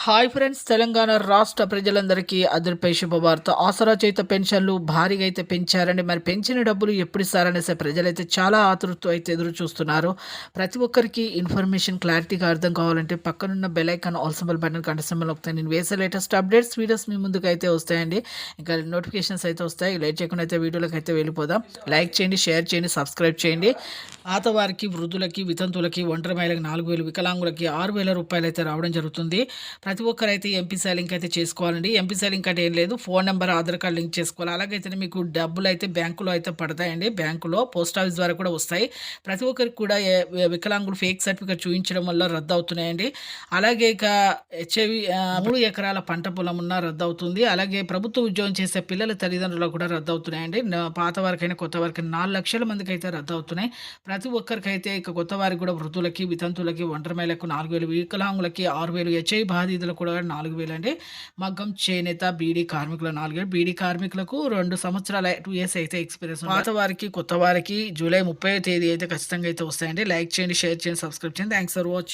Hi friends, Telangana రాష్ట్ర ప్రజలందరికీ అదిరిపై శుభవార్త. ఆసరా చేత పెన్షన్లు భారీగా అయితే పెంచారండి. మరి పెంచిన డబ్బులు ఎప్పుడు ఇస్తారనేసి ప్రజలైతే చాలా ఆతృతతో అయితే ఎదురు చూస్తున్నారు. ప్రతి ఒక్కరికి ఇన్ఫర్మేషన్ క్లారిటీగా అర్థం కావాలంటే పక్కనున్న bell icon all symbol button గంట సింబల్ నొక్కుతాయి. నేను వేసే లేటెస్ట్ అప్డేట్స్ వీడియోస్ మీ ముందుకు అయితే వస్తాయండి. ఇంకా నోటిఫికేషన్స్ అయితే వస్తాయి. లేట్ చేయకుండా అయితే వీడియోలోకి అయితే వెళ్ళిపోదాం. లైక్ చేయండి, షేర్ చేయండి, సబ్స్క్రైబ్ చేయండి. ఆతవారికి, వృద్ధులకి, వితంతులకి, ఒంటరి మహిళకి 4,000, వికలాంగులకి 6,000 రూపాయలు అయితే రావడం జరుగుతుంది. ప్రతి ఒక్కరైతే ఎంపీసీ లింక్ అయితే చేసుకోవాలండి. ఎంపీసీ లింక్ అంటే ఏం లేదు, phone number, Aadhaar card link చేసుకోవాలి. అలాగైతే మీకు డబ్బులు అయితే బ్యాంకులో అయితే పడతాయండి. బ్యాంకులో పోస్ట్ ఆఫీస్ ద్వారా కూడా వస్తాయి. ప్రతి ఒక్కరికి కూడా వికలాంగులు ఫేక్ సర్టిఫికేట్ చూపించడం వల్ల రద్దు అవుతున్నాయండి. అలాగే ఇక హెచ్ఐవి 3 ఎకరాల పంట పొలం ఉన్న రద్దు అవుతుంది. అలాగే ప్రభుత్వ ఉద్యోగం చేసే పిల్లల తల్లిదండ్రులకు కూడా రద్దు అవుతున్నాయండి. పాత వారికైనా కొత్త వారికి 4 లక్షల మందికి అయితే రద్దు అవుతున్నాయి. ప్రతి ఒక్కరికైతే ఇక కొత్త వారికి కూడా వృద్ధులకి, వితంతులకి, ఒంటరి మహిళలకు 4,000, వికలాంగులకి 6,000, హెచ్ఐవి బాధితులకు కూడా 4,000 అండి. మగ్గం, చేనేత, బీడీ కార్మికులు 4,000, బీడీ కార్మికులకు 2 సంవత్సరాల 2 ఇయర్స్ అయితే ఎక్స్పీరియన్స్. పాత వారికి, కొత్త వారికి జూలై 30వ తేదీ అయితే ఖచ్చితంగా అయితే వస్తాయండి. లైక్ చేయండి, షేర్ చేయండి, సబ్స్క్రైబ్ చేయండి. Thanks for watching.